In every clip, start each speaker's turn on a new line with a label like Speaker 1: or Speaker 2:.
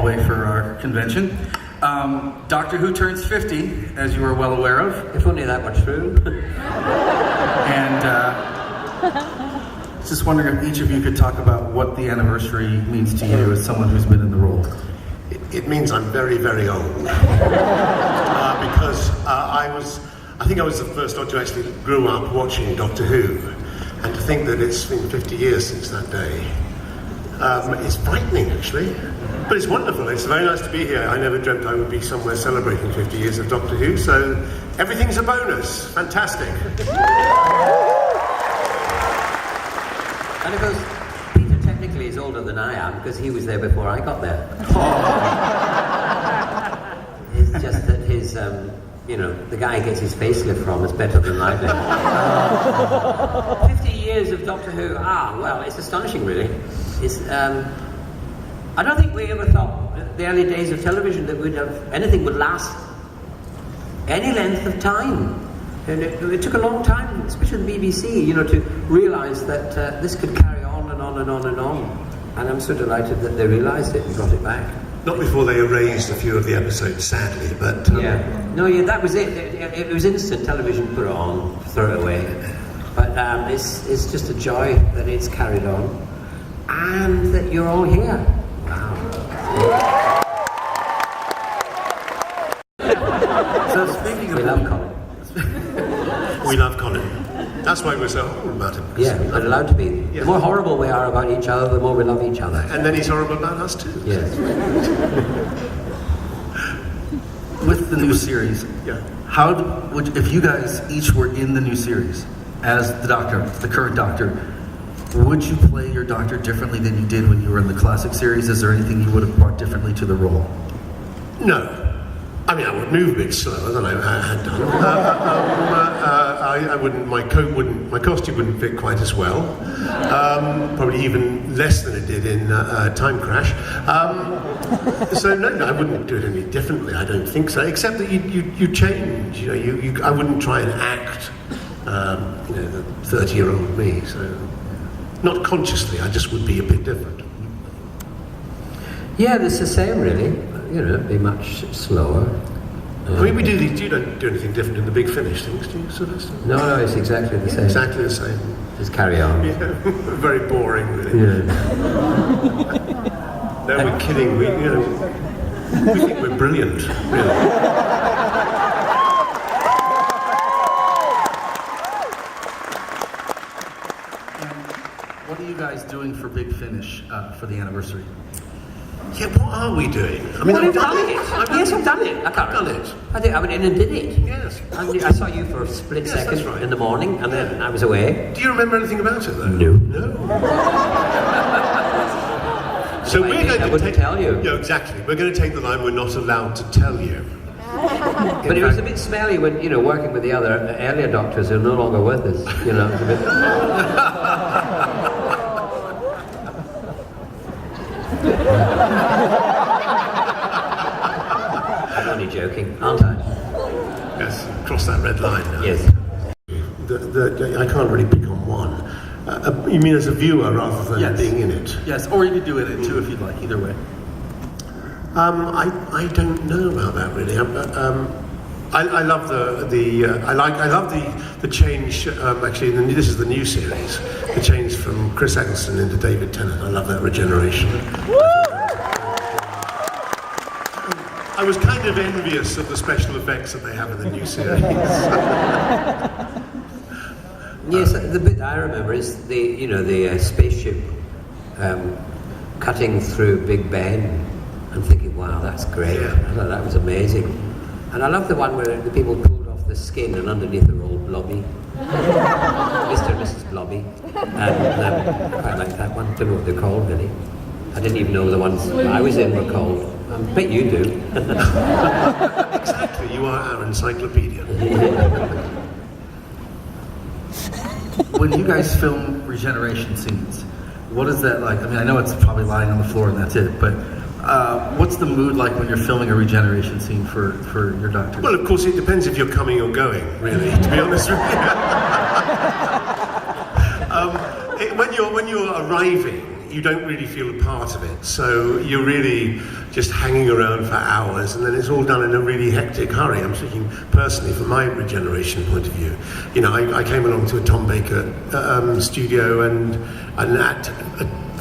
Speaker 1: hallway for our convention. Doctor Who turns 50, as you are well aware of.
Speaker 2: If only that were true.
Speaker 1: And just wondering if each of you could talk about what the anniversary means to you as someone who's been in the role.
Speaker 3: It means I'm very, very old. Because I think I was the first Doctor who actually grew up watching Doctor Who. And to think that it's been 50 years since that day, it's frightening, actually. But it's wonderful. It's very nice to be here. I never dreamt I would be somewhere celebrating 50 years of Doctor Who, so everything's a bonus. Fantastic.
Speaker 2: And of course, Peter technically is older than I am because he was there before I got there. It's just that his, the guy he gets his facelift from is better than I do. 50 years of Doctor Who, well, it's astonishing, really. It's, I don't think we ever thought, the early days of television, that anything would last any length of time. And it took a long time, especially the BBC, to realise that this could carry on and on and on and on. And I'm so delighted that they realised it and got it back.
Speaker 3: Not before they erased a few of the episodes, sadly, but...
Speaker 2: that was it. It was instant television, put it on, throw it away. But it's just a joy that it's carried on. And that you're all here. Wow.
Speaker 1: So speaking of...
Speaker 2: We love Colin.
Speaker 3: We love Colin. That's why we're so horrible about him.
Speaker 2: Yeah, we're allowed to be.
Speaker 3: Yeah.
Speaker 2: The more horrible we are about each other, the more we love each other.
Speaker 3: And then he's horrible about us too.
Speaker 2: Yes.
Speaker 1: With the new series, how would, if you guys each were in the new series as the Doctor, the current Doctor, would you play your Doctor differently than you did when you were in the classic series? Is there anything you would have brought differently to the role?
Speaker 3: No. I mean, I would move a bit slower than I had done. I wouldn't. My costume wouldn't fit quite as well. Probably even less than it did in Time Crash. So no, I wouldn't do it any differently. I don't think so. Except that you change. I wouldn't try and act. The 30-year-old me. So not consciously. I just would be a bit different.
Speaker 2: Yeah, it's the same, really. Be much slower.
Speaker 3: I mean, you don't do anything different in the Big Finish things, do you, Sylvester?
Speaker 2: No, it's exactly the same.
Speaker 3: Exactly the same.
Speaker 2: Just carry on.
Speaker 3: Yeah, very boring, really.
Speaker 2: Yeah.
Speaker 3: No, we're kidding. We think we're brilliant, really.
Speaker 1: What are you guys doing for Big Finish for the anniversary?
Speaker 3: Yeah, what are we doing? I mean,
Speaker 2: I've done it. Yes, I've done it. I can't
Speaker 3: done it.
Speaker 2: I went in and did it.
Speaker 3: Yes.
Speaker 2: I saw you for a split second
Speaker 3: right.
Speaker 2: in the morning, and then I was away.
Speaker 3: Do you remember anything about it, though?
Speaker 2: No.
Speaker 3: So we're going to
Speaker 2: I wouldn't tell you.
Speaker 3: Yeah, exactly. We're going to take the line, we're not allowed to tell you.
Speaker 2: But it was a bit smelly when, working with the other earlier doctors who are no longer with us. It was a bit... I'm only joking, aren't I?
Speaker 3: Yes, cross that red line now.
Speaker 2: Yes.
Speaker 3: I can't really pick on one. You mean as a viewer rather than being in it?
Speaker 1: Yes, or you could do it in two if you'd like, either way.
Speaker 3: I don't know about that really. I love the change. Actually, this is the new series. The change from Chris Eccleston into David Tennant. I love that regeneration. I was kind of envious of the special effects that they have in the new series.
Speaker 2: Yes, the bit I remember is the spaceship cutting through Big Ben and thinking, wow, that's great.
Speaker 3: Yeah.
Speaker 2: I thought that was amazing. And I love the one where the people pulled off the skin and underneath they're all blobby. Mr. and Mrs. Blobby. And I quite like that one. Don't know what they're called, really. I didn't even know the ones I was in were called. I bet you do.
Speaker 3: Exactly, you are our encyclopedia.
Speaker 1: When you guys film regeneration scenes, what is that like? I mean, I know it's probably lying on the floor and that's it, but what's the mood like when you're filming a regeneration scene for your Doctor?
Speaker 3: Well, of course, it depends if you're coming or going, really, to be honest with you. When you're arriving, you don't really feel a part of it, so you're really just hanging around for hours, and then it's all done in a really hectic hurry. I'm speaking personally from my regeneration point of view. You know, I came along to a Tom Baker studio, and at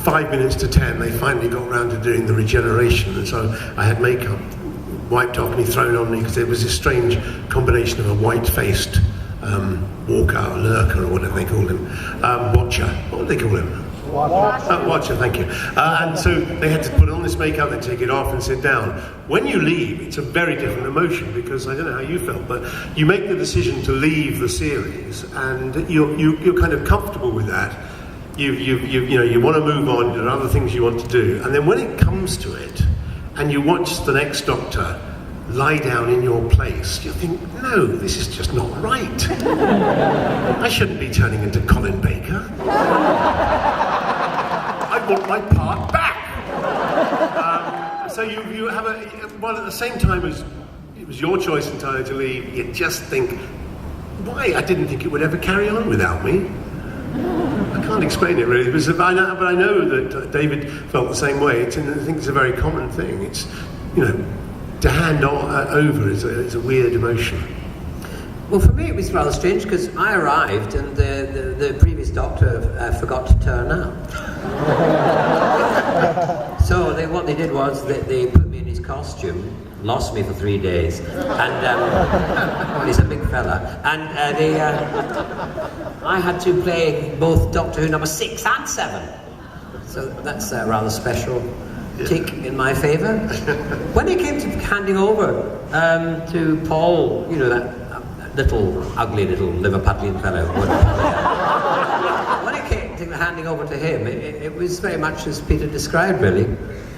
Speaker 3: 5 minutes to 10, they finally got around to doing the regeneration, and so I had makeup wiped off me, thrown on me, because there was this strange combination of a white-faced walker or lurker or whatever they called him, watcher. What would they call him? Watcher, thank you. And so they had to put on this makeup, then take it off and sit down. When you leave, it's a very different emotion, because I don't know how you felt, but you make the decision to leave the series, and you're kind of comfortable with that. You want to move on. There are other things you want to do, and then when it comes to it, and you watch the next Doctor lie down in your place, you think, no, this is just not right. I shouldn't be turning into Colin Baker. I want my part back. So you have well, at the same time as it was your choice entirely to leave, you just think, why? I didn't think it would ever carry on without me. I can't explain it really, but I know that David felt the same way. I think it's a very common thing. It's, you know, to hand over is a weird emotion.
Speaker 2: Well, for me it was rather strange, because I arrived and the previous Doctor forgot to turn up. So what they did was they put me in his costume, lost me for 3 days, and well, he's a big fella, and I had to play both Doctor Who number 6 and 7. So that's a rather special tick in my favour. When it came to handing over to Paul, you know, that little ugly little liver-puddling fellow, when it came to handing over to him, it was very much as Peter described, really.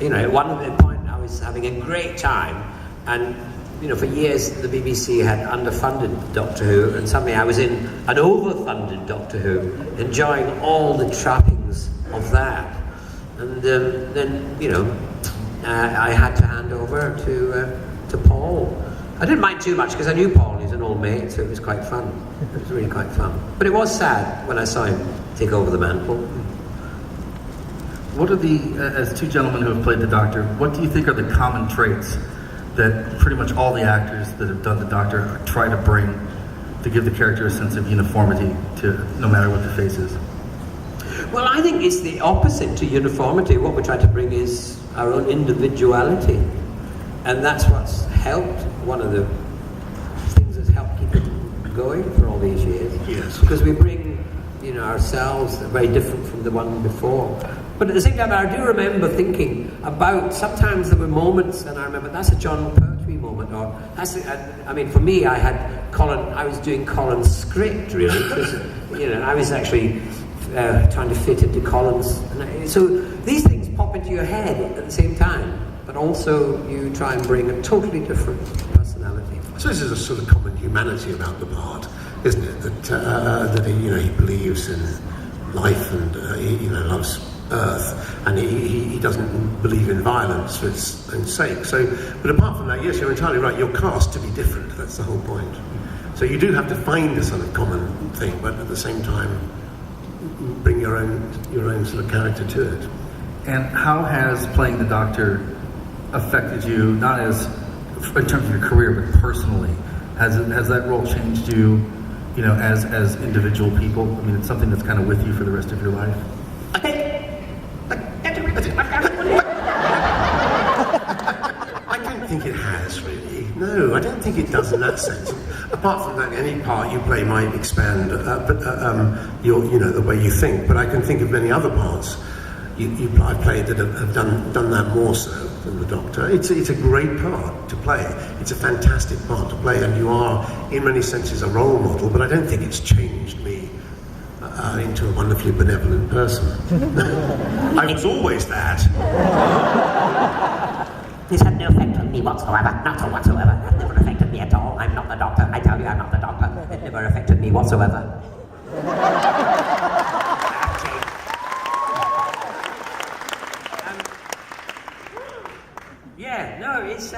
Speaker 2: You know, at one point I was having a great time, and you know, for years the BBC had underfunded Doctor Who, and suddenly I was in an overfunded Doctor Who, enjoying all the trappings of that. And then, you know, I had to hand over to Paul. I didn't mind too much, because I knew Paul, he's an old mate, so it was quite fun. It was really quite fun. But it was sad when I saw him take over the mantle.
Speaker 1: What are as two gentlemen who have played the Doctor, what do you think are the common traits that pretty much all the actors that have done the Doctor try to bring to give the character a sense of uniformity to no matter what the face is?
Speaker 2: Well, I think it's the opposite to uniformity. What we try to bring is our own individuality. And that's what's helped, one of the things that's helped keep it going for all these years.
Speaker 3: Yes.
Speaker 2: Because we bring, you know, ourselves very different from the one before. But at the same time, I do remember thinking about, sometimes there were moments, and I remember that's a John Pertwee moment, or I mean, for me, I was doing Colin's script, really, because, you know, I was actually trying to fit into Colin's. So these things pop into your head at the same time, but also you try and bring a totally different personality.
Speaker 3: So this is a sort of common humanity about the part, isn't it? That he, you know, he believes in life, and he, you know, loves Earth, and he doesn't believe in violence for its own sake. So, but apart from that, yes, you're entirely right. You're cast to be different. That's the whole point. So you do have to find a sort of common thing, but at the same time, bring your own sort of character to it.
Speaker 1: And how has playing the Doctor affected you, not as in terms of your career, but personally? Has that role changed you, you know, as individual people? I mean, it's something that's kind of with you for the rest of your life.
Speaker 3: I don't think it has, really. No, I don't think it does in that sense. Apart from that, any part you play might expand, your, you know, the way you think. But I can think of many other parts I've played that have done that more so than the Doctor. It's a great part to play. It's a fantastic part to play, and you are, in many senses, a role model. But I don't think it's changed me into a wonderfully benevolent person. I was always that.
Speaker 4: This had no effect on me whatsoever. Not whatsoever. It never affected me at all. I'm not the Doctor. I tell you, I'm not the Doctor. It never affected me whatsoever.
Speaker 2: Yeah, no, it's